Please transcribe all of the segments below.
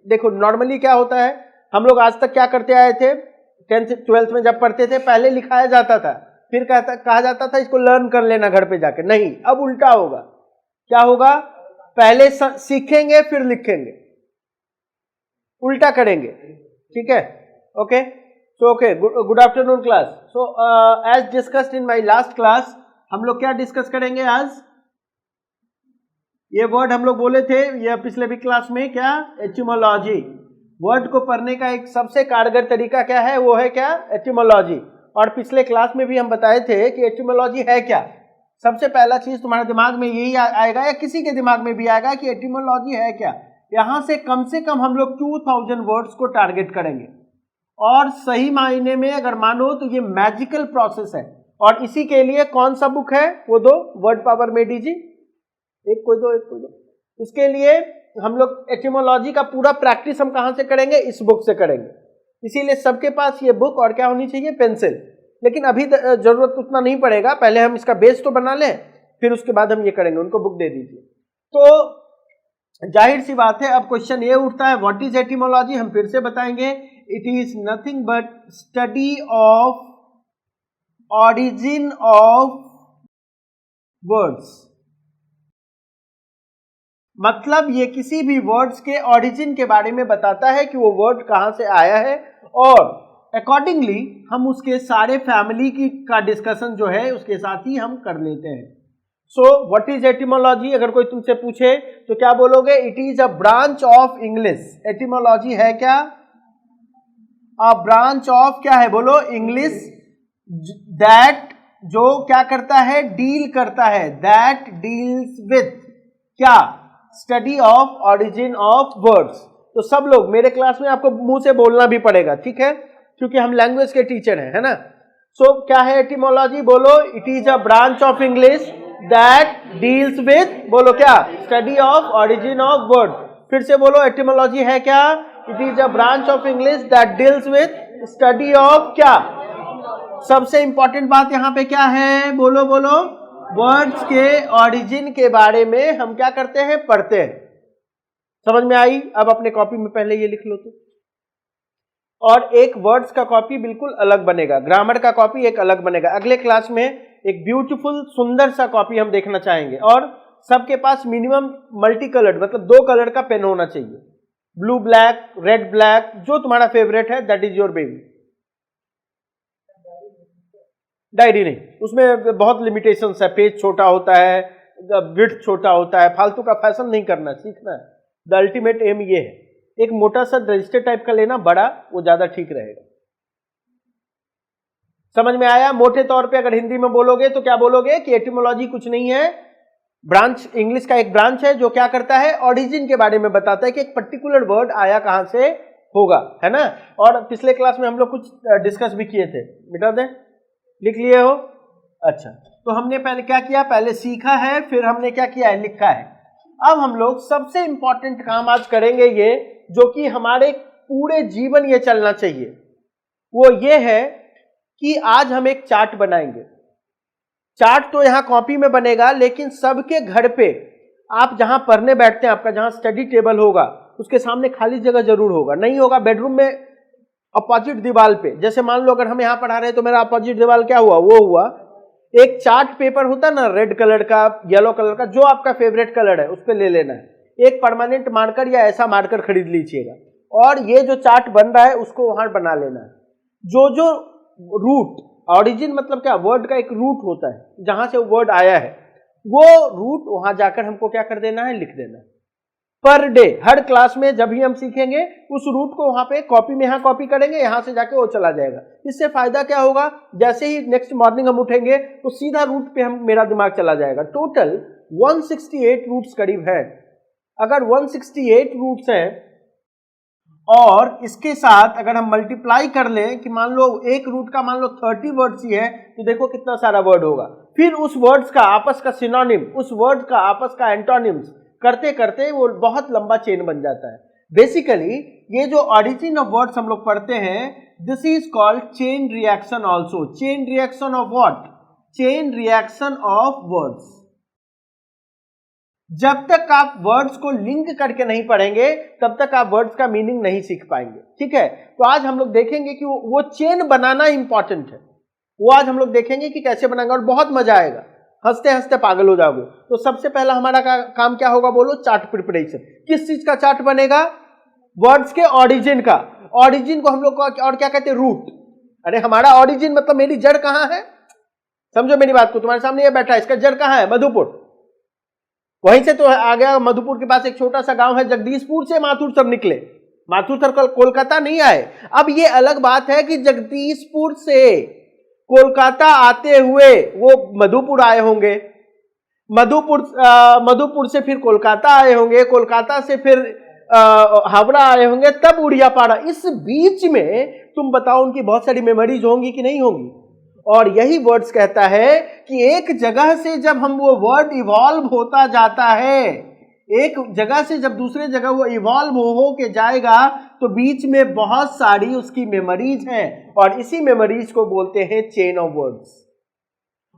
देखो नॉर्मली क्या होता है, हम लोग आज तक क्या करते आए थे, 10th 12th में जब पढ़ते थे पहले लिखाया जाता था, फिर कहा जाता था इसको लर्न कर लेना घर पे जाके। नहीं, अब उल्टा होगा। क्या होगा, पहले सीखेंगे फिर लिखेंगे, उल्टा करेंगे। ठीक है, okay. So okay, good afternoon class. So as discussed in my last class, हम लोग क्या डिस्कस करेंगे आज? ये वर्ड हम लोग बोले थे ये पिछले भी क्लास में, क्या? एटिमोलॉजी। वर्ड को पढ़ने का एक सबसे कारगर तरीका क्या है? वो है क्या? एटिमोलॉजी। और पिछले क्लास में भी हम बताए थे कि एटिमोलॉजी है क्या। सबसे पहला चीज तुम्हारे दिमाग में यही आएगा या किसी के दिमाग में भी आएगा कि एटिमोलॉजी है क्या। यहां से कम हम लोग 2000 वर्ड्स को टारगेट करेंगे। और सही मायने में अगर मानो तो ये मैजिकल प्रोसेस है। और इसी के लिए कौन सा बुक है वो दो, वर्ड पावर में दीजिए, एक कोई दो। उसके लिए हम लोग एटिमोलॉजी का पूरा प्रैक्टिस हम कहां से करेंगे? इस बुक से करेंगे। इसीलिए सबके पास ये बुक और क्या होनी चाहिए? पेंसिल। लेकिन अभी जरूरत उतना नहीं पड़ेगा, पहले हम इसका बेस तो बना लें, फिर उसके बाद हम ये करेंगे। उनको बुक दे दीजिए। तो जाहिर सी बात है, अब क्वेश्चन ये उठता है, व्हाट इज एटिमोलॉजी? हम फिर से बताएंगे, it is nothing but study of origin of words. मतलब ये किसी भी वर्ड्स के ऑरिजिन के बारे में बताता है कि वो वर्ड कहां से आया है, और अकॉर्डिंगली हम उसके सारे फैमिली का डिस्कशन जो है उसके साथ ही हम कर लेते हैं। So what is etymology? अगर कोई तुमसे पूछे तो क्या बोलोगे? It is a branch of English. Etymology है क्या? अ ब्रांच ऑफ क्या है? बोलो, इंग्लिश। दैट जो क्या करता है? डील करता है। दैट डील्स विथ क्या? Study of origin of words. तो सब लोग मेरे क्लास में आपको मुंह से बोलना भी पड़ेगा, ठीक है, क्योंकि हम लैंग्वेज के टीचर हैं, है ना। सो क्या है एटिमोलॉजी? बोलो, it is a branch of English that deals with, बोलो क्या? Study of origin of word. फिर से बोलो, एटिमोलॉजी है क्या? It is a branch of English that deals with study of क्या? सबसे इंपॉर्टेंट बात यहां पे क्या है? बोलो बोलो, वर्ड्स के ऑरिजिन के बारे में हम क्या करते हैं? पढ़ते हैं। समझ में आई? अब अपने कॉपी में पहले ये लिख लो तो। और एक वर्ड्स का कॉपी बिल्कुल अलग बनेगा, ग्रामर का कॉपी एक अलग बनेगा। अगले क्लास में एक ब्यूटीफुल सुंदर सा कॉपी हम देखना चाहेंगे। और सबके पास मिनिमम मल्टी कलर्ड, मतलब 2 कलर का पेन होना चाहिए। ब्लू ब्लैक, रेड ब्लैक, जो तुम्हारा फेवरेट है, that is your baby. Diary नहीं, उसमें बहुत लिमिटेशंस है। पेज छोटा होता है, विड्थ छोटा होता है। फालतू का फैशन नहीं करना, सीखना है। द अल्टीमेट एम ये है। एक मोटा सा रजिस्टर टाइप का लेना, बड़ा, वो ज्यादा ठीक रहेगा। समझ में आया? मोटे तौर पे अगर हिंदी में बोलोगे तो क्या बोलोगे कि एटिमोलॉजी कुछ नहीं है, ब्रांच, इंग्लिश का एक ब्रांच है जो क्या करता है? ऑरिजिन के बारे में बताता है कि एक पर्टिकुलर वर्ड आया कहां से होगा, है ना। और पिछले क्लास में हम लोग कुछ डिस्कस भी किए थे, मिटा दें, लिख लिए हो? अच्छा, तो हमने पहले क्या किया? पहले सीखा है, फिर हमने क्या किया है? लिखा है। अब हम लोग सबसे इंपॉर्टेंट काम आज करेंगे, ये जो कि हमारे पूरे जीवन ये चलना चाहिए, वो ये है कि आज हम एक चार्ट बनाएंगे। चार्ट तो यहां कॉपी में बनेगा, लेकिन सबके घर पे आप जहां पढ़ने बैठते हैं, आपका जहां स्टडी टेबल होगा, उसके सामने खाली जगह जरूर होगा। नहीं होगा बेडरूम में अपोजिट दीवार पे। जैसे मान लो अगर हम यहां पढ़ा रहे हैं तो मेरा अपोजिट दीवार क्या हुआ? वो हुआ एक चार्ट पेपर होता ना, रेड कलर का, येलो कलर का, जो आपका फेवरेट कलर है उस पर ले लेना है। एक परमानेंट मार्कर या ऐसा मार्कर खरीद लीजिएगा, और ये जो चार्ट बन रहा है उसको वहां बना लेना है। जो जो रूट, ऑरिजिन मतलब क्या? वर्ड का एक रूट होता है, जहां से वर्ड आया है, वो रूट वहां जाकर हमको क्या कर देना है? लिख देना है। पर डे, हर क्लास में जब भी हम सीखेंगे उस रूट को वहां पे कॉपी में यहां कॉपी करेंगे, यहां से जाके वो चला जाएगा। इससे फायदा क्या होगा? जैसे ही नेक्स्ट मॉर्निंग हम उठेंगे तो सीधा रूट पे मेरा दिमाग चला जाएगा। टोटल 168 रूट्स करीब है। अगर 168 रूट्स हैं और इसके साथ अगर हम मल्टीप्लाई कर लें कि मान लो एक रूट का मान लो 30 वर्ड्स ही है, तो देखो कितना सारा वर्ड होगा। फिर उस वर्ड्स का आपस का सिनोनिम, उस वर्ड का आपस का एंटोनिम्स करते करते वो बहुत लंबा चेन बन जाता है। बेसिकली ये जो ऑरिजिन ऑफ वर्ड्स हम लोग पढ़ते हैं, this is called chain reaction also. Chain reaction of what? Chain reaction of words. जब तक आप वर्ड्स को लिंक करके नहीं पढ़ेंगे तब तक आप वर्ड्स का मीनिंग नहीं सीख पाएंगे। ठीक है, तो आज हम लोग देखेंगे कि वो चेन बनाना इंपॉर्टेंट है। वो आज हम लोग देखेंगे कि कैसे बनाएंगे और बहुत मजा आएगा, हंसते हंसते पागल हो जाओगे। तो सबसे पहला हमारा काम क्या होगा बोलो? Chart preparation. किस चीज का चार्ट बनेगा? वर्ड्स के ऑरिजिन का। ऑरिजिन को हम लोग और क्या कहते हैं? रूट। अरे हमारा ऑरिजिन मतलब मेरी जड़ कहां है? समझो मेरी बात को, तुम्हारे सामने ये बैठा है, इसका जड़ कहां है? मधुपुर। वहीं से तो आ गया, मधुपुर के पास एक छोटा सा गांव है, जगदीशपुर से माथुर सर निकले। माथुर सर कोलकाता नहीं आए। अब ये अलग बात है कि जगदीशपुर से कोलकाता आते हुए वो मधुपुर आए होंगे, मधुपुर से फिर कोलकाता आए होंगे, कोलकाता से फिर हावड़ा आए होंगे, तब उड़िया पाड़ा। इस बीच में तुम बताओ उनकी बहुत सारी मेमोरीज होंगी कि नहीं होंगी? और यही वर्ड्स कहता है कि एक जगह से जब हम वो वर्ड इवॉल्व होता जाता है, एक जगह से जब दूसरे जगह वो इवॉल्व हो के जाएगा तो बीच में बहुत सारी उसकी मेमोरीज हैं, और इसी मेमोरीज को बोलते हैं चेन ऑफ वर्ड्स।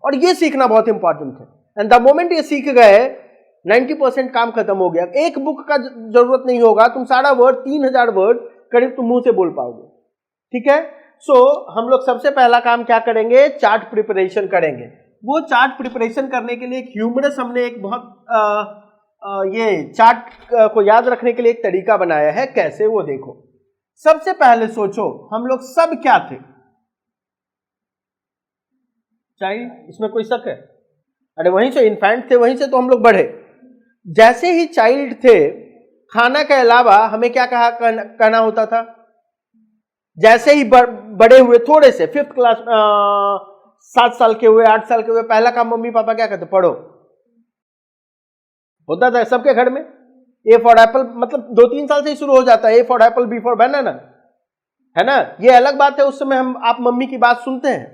और ये सीखना बहुत इंपॉर्टेंट है। एंड द मोमेंट ये सीख गए 90% काम खत्म हो गया। एक बुक का जरूरत नहीं होगा, तुम सारा वर्ड 3000 वर्ड करीब तुम मुंह से बोल पाओगे। ठीक है, सो हम लोग सबसे पहला काम क्या करेंगे? चार्ट प्रिपरेशन करेंगे। वो चार्ट प्रिपरेशन करने के लिए एक ह्यूमरस हमने एक बहुत ये चार्ट को याद रखने के लिए एक तरीका बनाया है। कैसे? वो देखो। सबसे पहले सोचो हम लोग सब क्या थे? चाइल्ड, इसमें कोई शक है? अरे वहीं से इन्फेंट थे, वहीं से तो हम लोग बढ़े। जैसे ही चाइल्ड थे, खाना के अलावा हमें क्या कहना होता था? जैसे ही बड़े हुए थोड़े से, 5th क्लास 7 साल के हुए, 8 साल के हुए, पहला काम मम्मी पापा क्या कहते? पढ़ो। होता था सबके घर में। ए फॉर एप्पल, मतलब 2-3 साल से ही शुरू हो जाता है। A for apple, B for banana, है ना? ये अलग बात है, उस समय आप मम्मी की बात सुनते हैं।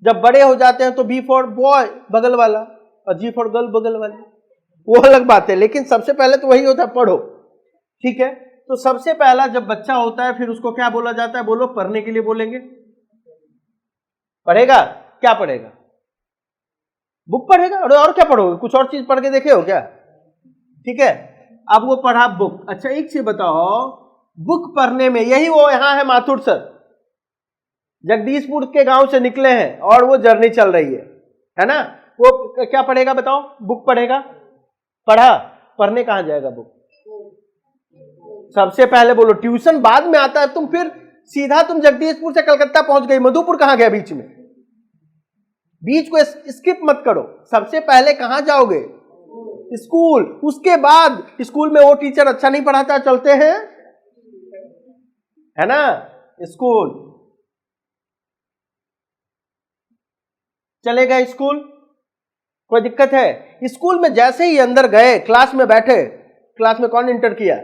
जब बड़े हो जाते हैं तो बी फॉर बॉय, बगल वाला, और जी फॉर गर्ल, बगल वाली, वो अलग बात है। लेकिन सबसे पहले तो वही होता है, पढ़ो। ठीक है, तो सबसे पहला जब बच्चा होता है फिर उसको क्या बोला जाता है? बोलो, पढ़ने के लिए बोलेंगे। पढ़ेगा? क्या पढ़ेगा? बुक पढ़ेगा। और क्या पढ़ोगे? कुछ और चीज पढ़ के देखे हो क्या? ठीक है, अब वो पढ़ा बुक। अच्छा एक चीज बताओ, बुक पढ़ने में, यही वो यहां है माथुर सर, जगदीशपुर के गांव से निकले हैं और वो जर्नी चल रही है ना? वो क्या पढ़ेगा बताओ? बुक पढ़ेगा। पढ़ा? पढ़ने कहां जाएगा बुक? सबसे पहले बोलो, ट्यूशन बाद में आता है। तुम फिर सीधा तुम जगदीशपुर से कलकत्ता पहुंच गई, मधुपुर कहां गया बीच में? बीच को स्किप मत करो। सबसे पहले कहां जाओगे? स्कूल। उसके बाद स्कूल में वो टीचर अच्छा नहीं पढ़ाता, चलते हैं, है ना? स्कूल चले गए। स्कूल कोई दिक्कत है? स्कूल में जैसे ही अंदर गए, क्लास में बैठे, क्लास में कौन इंटर किया?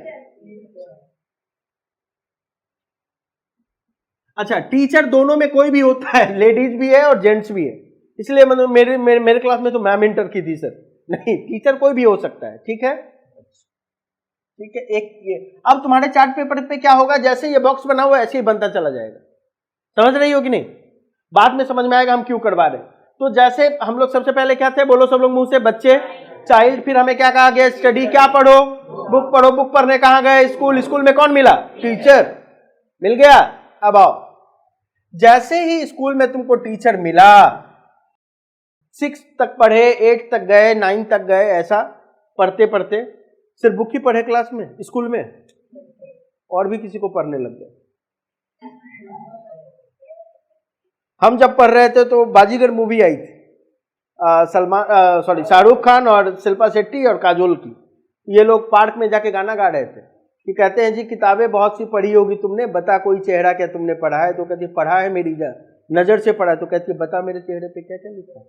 अच्छा, टीचर दोनों में कोई भी होता है, लेडीज भी है और जेंट्स भी है। इसलिए मतलब मेरे क्लास में तो मैम इंटर की थी सर। नहीं, टीचर कोई भी हो सकता है। ठीक है, ठीक है। एक ये अब तुम्हारे चार्ट पेपर पे क्या होगा? जैसे ये बॉक्स बना हुआ है ऐसे ही बनता चला जाएगा। समझ रही हो कि नहीं? बाद में समझ में आएगा हम क्यों करवा रहे हैं। तो जैसे हम लोग सबसे पहले क्या थे? बोलो सब लोग मुंह से, बच्चे, चाइल्ड। फिर हमें क्या कहा गया? स्टडी। क्या पढ़ो? बुक पढ़ो। बुक पढ़ने कहां गए? स्कूल। स्कूल में कौन मिला? टीचर मिल गया। अब आओ, जैसे ही स्कूल में तुमको टीचर मिला, 6 तक पढ़े, 8 तक गए, 9 तक गए, ऐसा पढ़ते पढ़ते सिर्फ बुक ही पढ़े क्लास में, स्कूल में, और भी किसी को पढ़ने लग गए। हम जब पढ़ रहे थे तो बाजीगर मूवी आई थी, शाहरुख खान और शिल्पा शेट्टी और काजोल की। ये लोग पार्क में जाके गाना गा रहे थे कि कहते हैं जी किताबें बहुत सी पढ़ी होगी तुमने, बता कोई चेहरा क्या तुमने पढ़ा है? तो कहती पढ़ा है, मेरी नजर से पढ़ा है। तो कहती बता मेरे चेहरे पे क्या क्या लिखा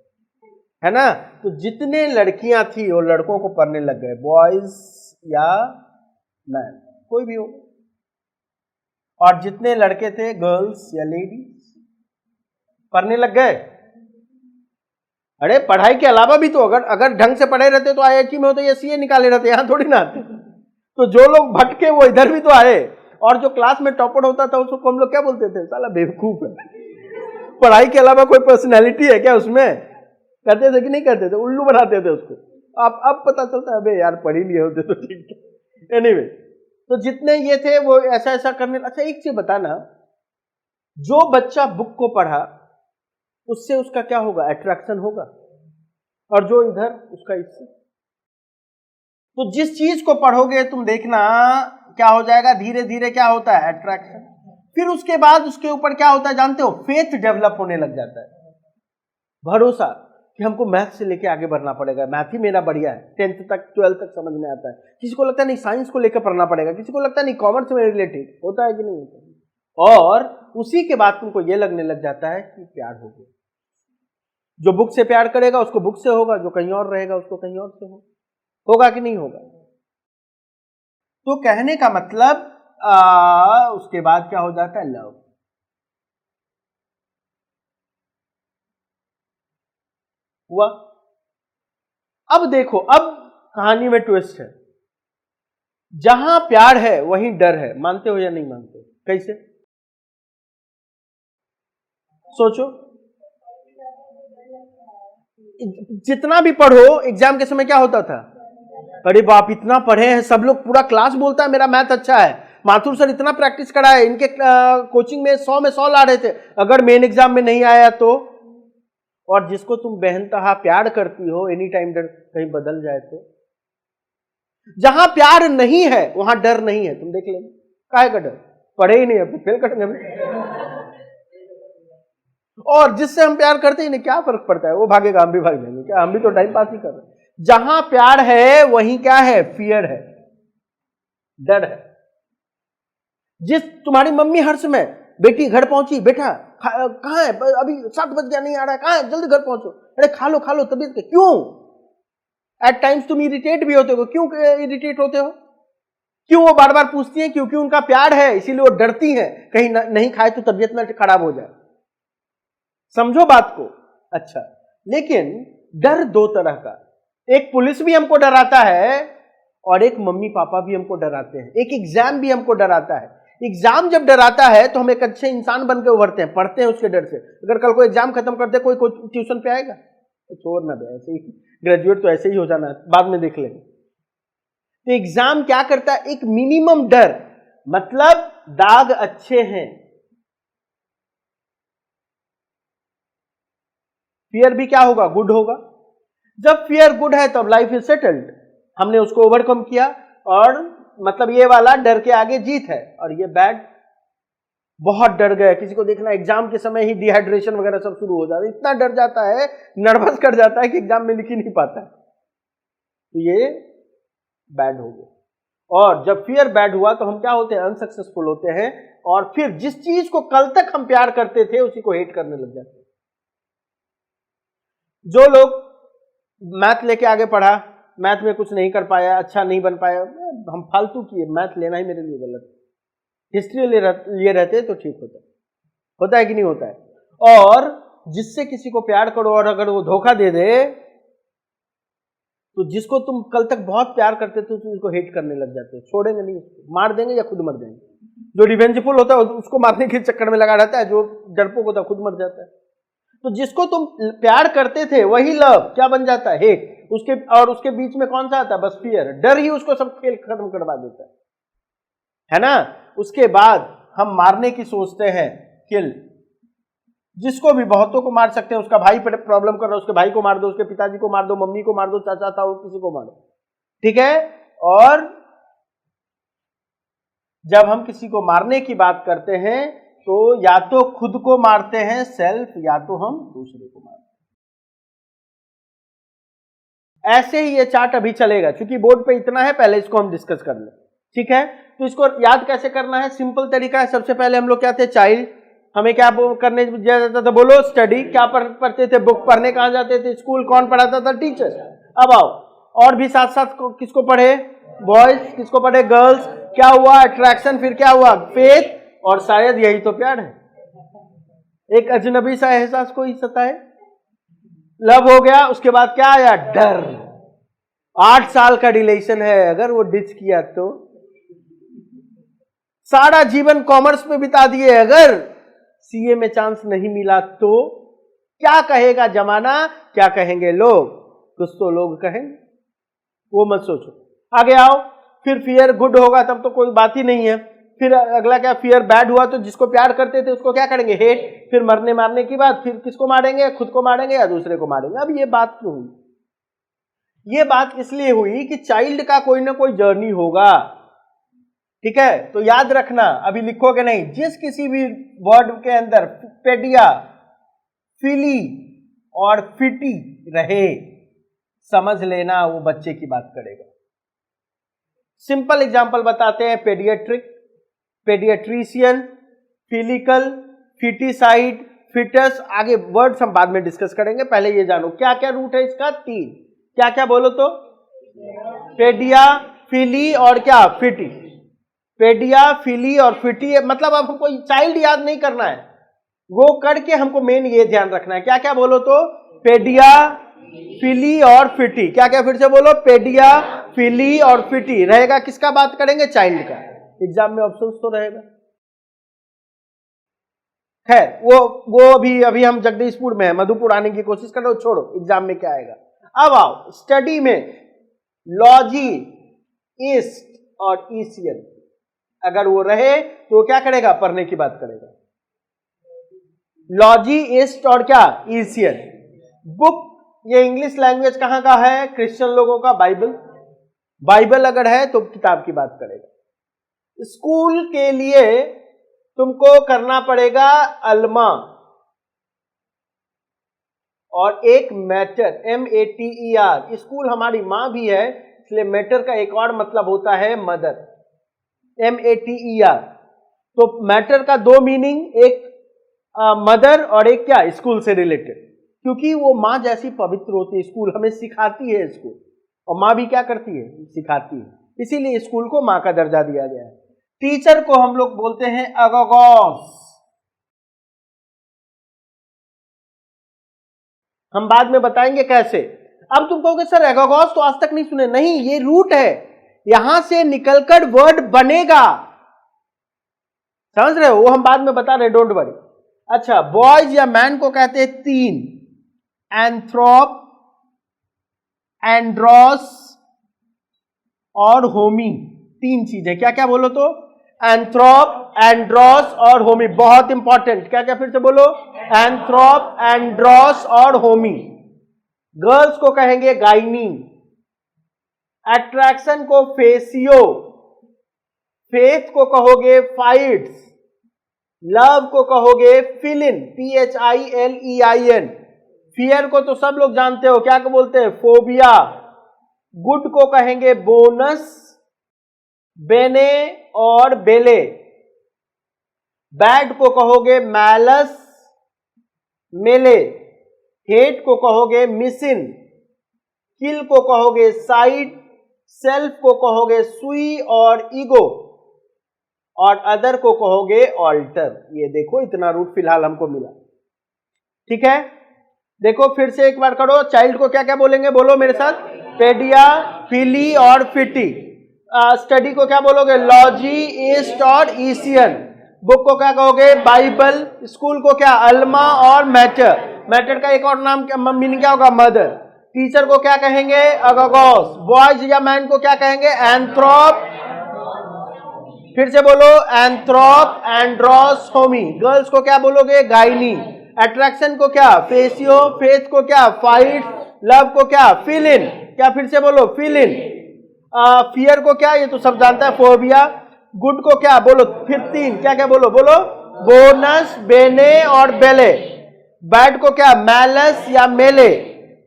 है ना? तो जितने लड़कियां थी वो लड़कों को पढ़ने लग गए, बॉयज या मैन, कोई भी हो। और जितने लड़के थे, गर्ल्स या लेडीज, पढ़ने लग गए। अरे पढ़ाई के अलावा भी तो अगर ढंग से पढ़े रहते तो IIT में होते या CA निकाले रहते, यहां थोड़ी ना आते। तो जो लोग भटके वो इधर भी तो आए। और जो क्लास में टॉपर होता था उसको हम लोग क्या बोलते थे? साला बेवकूफ है। पढ़ाई के अलावा कोई पर्सनैलिटी है क्या उसमें? कहते थे कि नहीं कहते थे? उल्लू बनाते थे उसको। अब पता चलता है अबे यार पढ़ ही लिए होते तो ठीक है। एनीवे, तो जितने ये थे वो ऐसा ऐसा करने। अच्छा एक चीज बताना, जो बच्चा बुक को पढ़ा उससे उसका क्या होगा, अट्रैक्शन होगा, और जो इधर उसका इससे। तो जिस चीज को पढ़ोगे तुम देखना क्या हो जाएगा, धीरे धीरे क्या होता है, अट्रैक्शन। फिर उसके बाद उसके ऊपर क्या होता है जानते हो, फेथ डेवलप होने लग जाता है, भरोसा कि हमको मैथ से लेके आगे बढ़ना पड़ेगा, मैथ ही मेरा बढ़िया है, 10th तक 12th तक समझ में आता है। किसी को लगता है नहीं साइंस को लेकर पढ़ना पड़ेगा, किसी को लगता है नहीं कॉमर्स में रिलेटेड होता है कि नहीं होता। और उसी के बाद तुमको ये लगने लग जाता है कि प्यार हो गया। जो बुक से प्यार करेगा उसको बुक से होगा, जो कहीं और रहेगा उसको कहीं और से होगा कि नहीं होगा। तो कहने का मतलब उसके बाद क्या हो जाता है, लव। हुआ। अब देखो, अब कहानी में ट्विस्ट है, जहां प्यार है वहीं डर है। मानते हो या नहीं मानते हो? कैसे सोचो, जितना भी पढ़ो एग्जाम के समय क्या होता था, अरे बाप इतना पढ़े हैं सब लोग, पूरा क्लास बोलता है मेरा मैथ अच्छा है, माथुर सर इतना प्रैक्टिस करा है, इनके कोचिंग में 100 में 100 ला रहे थे, अगर मेन एग्जाम में नहीं आया तो। और जिसको तुम बेहनतहा प्यार करती हो एनी टाइम डर कहीं बदल जाए तो। जहां प्यार नहीं है वहां डर नहीं है, तुम देख लेना। काहे का डर, पढ़े ही नहीं है फेल करेंगे। और जिससे हम प्यार करते ही नहीं, क्या फर्क पड़ता है, वो भागेगा हम भी भाग जाएंगे, क्या हम भी तो टाइम पास ही कर रहे हैं। जहां प्यार है वहीं क्या है, फियर है, डर है। जिस तुम्हारी मम्मी हर समय, बेटी घर पहुंची, बेटा कहां है, अभी 7 बज गया नहीं आ रहा है, कहां है, जल्दी घर पहुंचो, अरे खा लो तबीयत के। क्यों? एट टाइम्स तुम इरिटेट भी होते हो, क्यों इरिटेट होते हो, क्यों वो बार बार पूछती हैं, क्योंकि उनका प्यार है, इसीलिए वो डरती हैं कहीं नहीं खाए तो तबीयत में खराब हो जाए। समझो बात को। अच्छा, लेकिन डर दो तरह का, एक पुलिस भी हमको डराता है और एक मम्मी पापा भी हमको डराते हैं, एक एग्जाम भी हमको डराता है। एग्जाम जब डराता है तो हम एक अच्छे इंसान बन के उभरते हैं, पढ़ते हैं उसके डर से। अगर कल को एग्जाम खत्म करते कोई ट्यूशन पे आएगा तो छोड़ ना दे, ऐसे ही ग्रेजुएट तो ऐसे ही हो जाना है, बाद में देख लेंगे। तो एग्जाम क्या करता है, एक मिनिमम डर, मतलब दाग अच्छे हैं, फियर भी क्या होगा, गुड होगा। जब फियर गुड है तब लाइफ इज सेटल्ड, हमने उसको ओवरकम किया, और मतलब ये वाला डर के आगे जीत है। और ये बैड, बहुत डर गए, किसी को देखना एग्जाम के समय ही डिहाइड्रेशन वगैरह सब शुरू हो जाता है, इतना डर जाता है, नर्वस कर जाता है कि एग्जाम में लिख ही नहीं पाता है, तो ये बैड हो गया। और जब फियर बैड हुआ तो हम क्या होते हैं, अनसक्सेसफुल होते हैं, और फिर जिस चीज को कल तक हम प्यार करते थे उसी को हेट करने लग जाते हैं। जो लोग मैथ लेके आगे पढ़ा, मैथ में कुछ नहीं कर पाया, अच्छा नहीं बन पाया, हम फालतू किए, मैथ लेना ही मेरे लिए गलत। हिस्ट्री लिए रहते तो ठीक होता है कि नहीं होता है। और जिससे किसी को प्यार करो और अगर वो धोखा दे दे तो जिसको तुम कल तक बहुत प्यार करते थे तो उसको हेट करने लग जाते हो, छोड़ेंगे नहीं, मार देंगे या खुद मर जाएंगे। जो रिवेंजफुल होता है उसको मारने के चक्कर में लगा रहता है, जो डरपोक होता है खुद मर जाता है। तो जिसको तुम प्यार करते थे वही लव क्या बन जाता है, हेट। उसके और उसके बीच में कौन सा आता है, बस फियर, डर ही उसको सब खेल खत्म करवा देता है ना। उसके बाद हम मारने की सोचते हैं, किल, जिसको भी, बहुतों को मार सकते हैं, उसका भाई प्रॉब्लम कर रहा है उसके भाई को मार दो, उसके पिताजी को मार दो, मम्मी को मार दो, चाचा था वो किसी को मार दो, ठीक है। और जब हम किसी को मारने की बात करते हैं तो या तो खुद को मारते हैं सेल्फ, या तो हम दूसरे को मारते हैं। ऐसे ही ये चार्ट अभी चलेगा, क्योंकि बोर्ड पे इतना है, पहले इसको हम डिस्कस कर लें, ठीक है। तो इसको याद कैसे करना है, सिंपल तरीका है। सबसे पहले हम लोग क्या थे, चाइल्ड, हमें क्या करने दिया जाता था, बोलो, स्टडी। क्या पढ़ते थे, बुक पढ़ने। कहां जाते थे, स्कूल। कौन पढ़ाता था, टीचर। अब आओ, और भी साथ साथ किसको पढ़े, बॉयज। किसको पढ़े, गर्ल्स। क्या हुआ, अट्रैक्शन। फिर क्या हुआ, फेथ। और शायद यही तो प्यार है, एक अजनबी सा एहसास कोई सताए, लव हो गया। उसके बाद क्या आया, डर। 8 साल का रिलेशन है, अगर वो डिच किया तो। सारा जीवन कॉमर्स में बिता दिए, अगर सीए में चांस नहीं मिला तो। क्या कहेगा जमाना, क्या कहेंगे लोग, कुछ तो लोग कहेंगे। वो मत सोचो। आगे आओ, फिर फियर गुड होगा तब तो कोई बात ही नहीं है। फिर अगला क्या, फियर बैड हुआ तो जिसको प्यार करते थे उसको क्या करेंगे, हेट। फिर मरने मारने की बात, फिर किसको मारेंगे, खुद को मारेंगे या दूसरे को मारेंगे। अब ये बात क्यों हुई? ये बात इसलिए हुई कि चाइल्ड का कोई ना कोई जर्नी होगा, ठीक है। तो याद रखना, अभी लिखोगे नहीं, जिस किसी भी वर्ड के अंदर पेडिया, फिली और फिटी रहे, समझ लेना वो बच्चे की बात करेगा। सिंपल एग्जांपल बताते हैं, पेडियाट्रिक, पेडियाट्रिशियन, फिलिकल, फिटिसाइड, फिटस। आगे वर्ड्स हम बाद में डिस्कस करेंगे, पहले ये जानो क्या क्या रूट है इसका, 3। क्या क्या बोलो तो, पेडिया, फिली और क्या, फिटी। पेडिया, फिली और फिटी, मतलब अब हमको चाइल्ड याद नहीं करना है, वो करके हमको मेन ये ध्यान रखना है। क्या क्या बोलो तो, पेडिया, फिली और फिटी। क्या क्या फिर से बोलो, पेडिया, फिली और फिटी। रहेगा किसका बात करेंगे, चाइल्ड का। एग्जाम में ऑप्शंस तो रहेगा। खैर वो अभी हम जगदीशपुर में है, मधुपुर आने की कोशिश करो, छोड़ो एग्जाम में क्या आएगा। अब आओ स्टडी में, लॉजी, ईस्ट और ईसियन। अगर वो रहे तो क्या करेगा, पढ़ने की बात करेगा। लॉजी, ईस्ट और क्या, ईसियन। बुक, ये इंग्लिश लैंग्वेज कहां का है, क्रिश्चियन लोगों का, बाइबल। बाइबल अगर है तो किताब की बात करेगा। स्कूल के लिए तुमको करना पड़ेगा अल्मा और एक मैटर, MATER। स्कूल हमारी मां भी है, इसलिए मैटर का एक और मतलब होता है मदर, MATER। तो मैटर का 2 मीनिंग, एक मदर और एक क्या, स्कूल से रिलेटेड, क्योंकि वो मां जैसी पवित्र होती है। स्कूल हमें सिखाती है स्कूल, और मां भी क्या करती है, सिखाती है, इसीलिए स्कूल को मां का दर्जा दिया गया है। टीचर को हम लोग बोलते हैं अगोगॉस। हम बाद में बताएंगे कैसे। अब तुम कहोगे सर एगोगॉस तो आज तक नहीं सुने। नहीं, ये रूट है, यहां से निकलकर वर्ड बनेगा, समझ रहे हो, वो हम बाद में बता रहे, डोंट वरी। अच्छा, बॉयज या मैन को कहते हैं 3, एंथ्रोप, एंड्रोस और होमी। 3 चीजें, क्या क्या बोलो तो, एंथ्रोप, एंड्रोस और होमी। बहुत इंपॉर्टेंट, क्या क्या फिर से बोलो, एंथ्रोप, एंड्रोस और होमी। गर्ल्स को कहेंगे गाइनी, अट्रैक्शन को फेसियो, फेथ को कहोगे फाइट्स, लव को कहोगे फिलिन, PHILEIN। फियर को तो सब लोग जानते हो, क्या को बोलते हैं, फोबिया। गुड को कहेंगे बोनस, बेने और बेले। बैड को कहोगे मैलस, मेले। हेट को कहोगे मिसिन, किल को कहोगे साइड, सेल्फ को कहोगे सुई और ईगो, और अदर को कहोगे ऑल्टर। ये देखो इतना रूट फिलहाल हमको मिला, ठीक है। देखो फिर से एक बार करो, चाइल्ड को क्या क्या बोलेंगे, बोलो मेरे साथ, पेडिया, फिली और फिटी। स्टडी को क्या बोलोगे, लॉजी, ईस्ट और ईसियन। बुक को क्या कहोगे, बाइबल। स्कूल को क्या, अल्मा और मैटर। मैटर का एक और नाम मीनिंग क्या होगा, मदर। टीचर को क्या कहेंगे, अगोगॉस। बॉयज या मैन को क्या कहेंगे, एंथ्रोप, फिर से बोलो, एंथ्रोप, एंड्रोस, होमी। गर्ल्स को क्या बोलोगे, गाइनी। अट्रैक्शन को क्या, फेसियो। फेथ को क्या, फाइट। लव को क्या, फील इन। क्या फिर से बोलो, फील इन। फियर को क्या, ये तो सब जानता है, फोबिया। गुड को क्या बोलो, फिर 3, क्या क्या बोलो, बोलो बोनस, बेने और बेले। बैड को क्या, मैलस या मेले।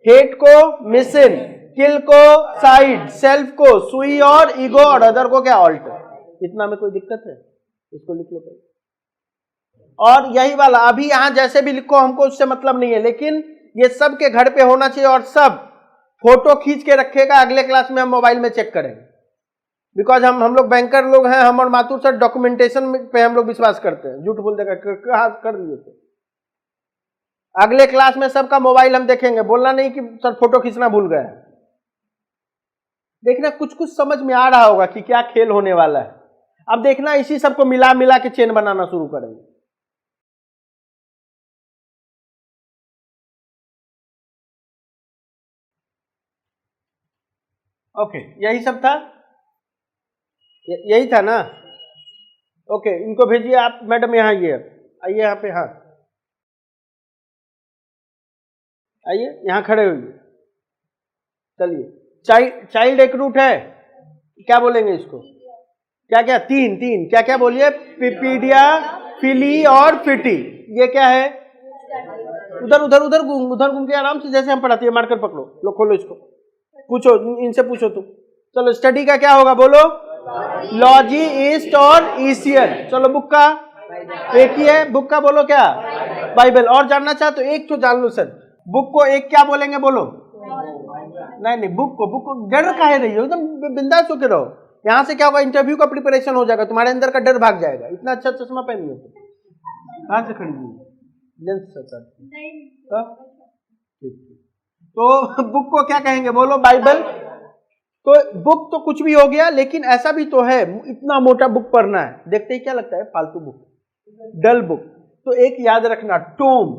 हेट को मिसिन, किल को साइड, सेल्फ को सुई और ईगो, और अदर को क्या, ऑल्टर। इतना में कोई दिक्कत है, इसको लिख लो पहले। और यही वाला अभी यहां जैसे भी लिखो, हमको उससे मतलब नहीं है, लेकिन ये सब के घर पे होना चाहिए, और सब फोटो खींच के रखेगा, अगले क्लास में हम मोबाइल में चेक करेंगे। बिकॉज हम लोग बैंकर लोग हैं, हम और माथुर सर डॉक्यूमेंटेशन पे हम लोग विश्वास करते हैं। झूठ बोल देगा, कहा कर दिए थे। अगले क्लास में सबका मोबाइल हम देखेंगे, बोलना नहीं कि सर फोटो खींचना भूल गए। देखना कुछ कुछ समझ में आ रहा होगा कि क्या खेल होने वाला है। अब देखना इसी सबको मिला मिला के चेन बनाना शुरू करेंगे। ओके, यही सब था, यही था ना। ओके, इनको भेजिए आप मैडम, यहाँ आइए, आइए यहाँ पे, हाँ आइए यहाँ खड़े होइए। चलिए, चाइल्ड एक रूट है, क्या बोलेंगे इसको? क्या क्या? तीन क्या क्या बोलिए? पिपीडिया, फिली और फिटी। ये क्या है? उधर उधर उधर घूम के आराम से, जैसे हम पढ़ाते हैं। मार्कर पकड़ो, लो खोलो इसको, पूछो इनसे, पूछो तुम। चलो, स्टडी का क्या होगा बोलो? लॉजी, ईस्ट और ईसियन। चलो, बुक का एक ही है, बुक का बोलो क्या? बाइबल। और जानना चाह तो एक तो जान लो सर, बुक को एक क्या बोलेंगे बोलो? नहीं, बुक को डर काहे रही हो, एकदम बिंदास होके रहो। यहाँ से क्या होगा, इंटरव्यू का प्रिपरेशन हो जाएगा, तुम्हारे अंदर का डर भाग जाएगा। इतना अच्छा चश्मा पहनी हो तुम, कहाँ से खरीदी? तो बुक को क्या कहेंगे बोलो? बाइबल। तो बुक तो कुछ भी हो गया, लेकिन ऐसा भी तो है, इतना मोटा बुक पढ़ना है, देखते ही क्या लगता है फालतू बुक, डल बुक। तो एक याद रखना, टोम।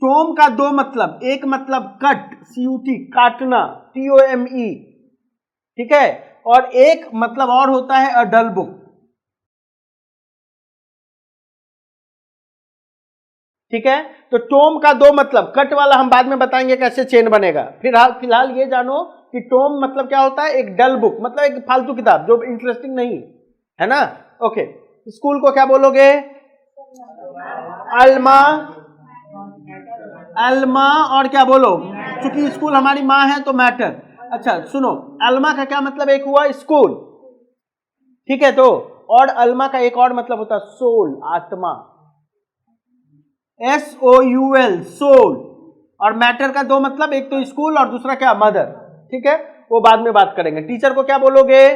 टोम का दो मतलब, एक मतलब कट, CUT, काटना, TOME, ठीक है, और एक मतलब और होता है अडल बुक, ठीक है। तो टोम का दो मतलब, कट वाला हम बाद में बताएंगे कैसे चेन बनेगा। फिलहाल ये जानो कि टोम मतलब क्या होता है? एक डल बुक, मतलब एक फालतू किताब जो इंटरेस्टिंग नहीं है ना। ओके, स्कूल को क्या बोलोगे? अल्मा, अल्मा, और क्या बोलो? क्योंकि स्कूल हमारी माँ है तो मैटर। अच्छा सुनो, अल्मा का क्या मतलब? एक हुआ स्कूल, ठीक है। तो और अल्मा का एक और मतलब होता है सोल, आत्मा, SOUL, सोल। और मैटर का दो मतलब, एक तो स्कूल और दूसरा क्या? मदर, ठीक है, वो बाद में बात करेंगे। टीचर को क्या बोलोगे?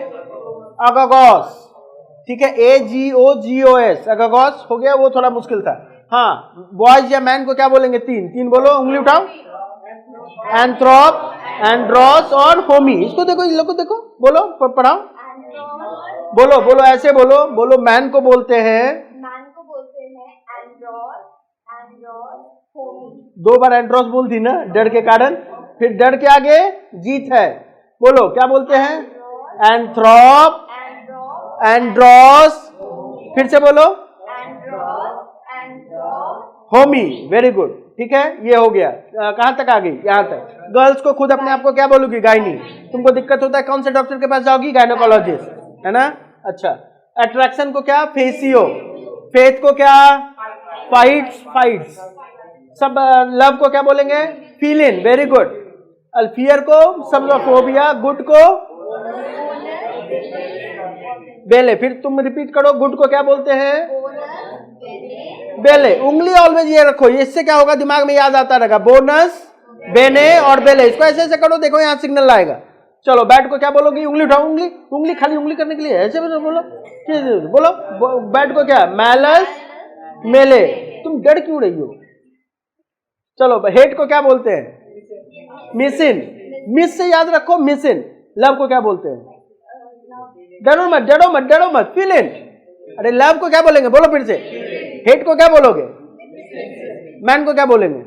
अगोगोस, ठीक है, AGOGOS, अगोगोस हो गया, वो थोड़ा मुश्किल था। हाँ, बॉयज या मैन को क्या बोलेंगे? तीन बोलो, उंगली उठाओ। एंथ्रोप, एंड्रोस और होमी। इसको देखो, इन लोग को देखो, बोलो, पढ़ाओ, बोलो ऐसे बोलो। मैन को बोलते हैं दो बार एंड्रोस बोल दी ना, डर के कारण। फिर डर के आगे जीत है, बोलो क्या बोलते हैं? एंथ्रोप, एंड्रोस, फिर से बोलो, होमी। वेरी गुड, ठीक है, ये हो गया। कहां तक आ गई? यहां तक। गर्ल्स को खुद अपने आप को क्या बोलोगी? गायनी। तुमको दिक्कत होता है कौन से डॉक्टर के पास जाओगी? गायनोकोलॉजिस्ट, है ना। अच्छा, अट्रैक्शन को क्या? फेसियो। फेथ को क्या? फाइट्स। सब लव को क्या बोलेंगे? फीलिंग। Very good. फियर को सबफोबिया। गुड को बेले। फिर तुम रिपीट करो, गुड को क्या बोलते हैं? बेले। उंगली ऑलवेज ये रखो, इससे क्या होगा? दिमाग में याद आता रहेगा। बोनस, बेने और बेले। इसको ऐसे ऐसे करो, देखो यहाँ सिग्नल आएगा। चलो, बैट को क्या बोलोगी? उंगली उठाओ, उंगली खाली उंगली करने के लिए ऐसे बोलो। बैट को क्या? मैलस, मेले। तुम डर क्यों रही हो? चलो, हेट को क्या बोलते हैं? मिसिन। मिस से याद रखो, मिसिन। लव को क्या बोलते हैं? डरो मत, फील इन। अरे लव को क्या बोलेंगे? बोलो फिर से। हेट को क्या बोलोगे? मैन को क्या बोलेंगे?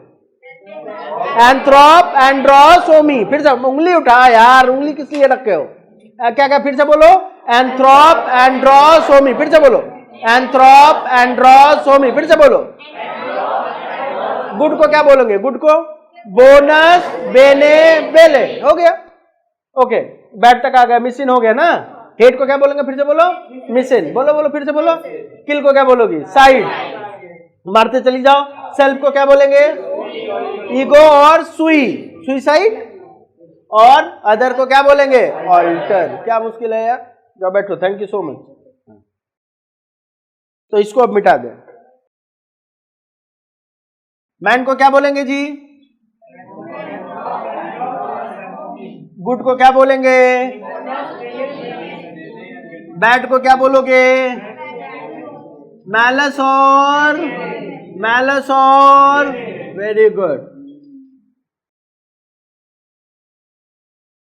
एंथ्रोप, एंड्रोस, होमी। फिर से उंगली उठा यार, उंगली किस लिए रखे हो? क्या फिर से बोलो। एंथ्रोप, एंड्रोस, होमी। फिर से बोलो। एंथ्रोप, एंड्रोस, होमी। फिर से बोलो। गुड को क्या बोलोगे? गुड को बोनस, बेने, बेले। हो गया। ओके, बैट तक आ गया। मिसिन हो गया ना। हेट को क्या बोलेंगे? फिर से बोलो। मिसिन। बोलो फिर से बोलो। किल को क्या बोलोगी? साइड। मारते चली जाओ। सेल्फ को क्या बोलेंगे? ईगो और सुइसाइड। और अदर को क्या बोलेंगे? ऑल्टर। क्या मुश्किल है यार, जाओ बैठो। Thank you so much. तो इसको अब मिटा दें। मैन को क्या बोलेंगे जी? गुड को क्या बोलेंगे? बैड को क्या बोलोगे? मैलस और वेरी गुड।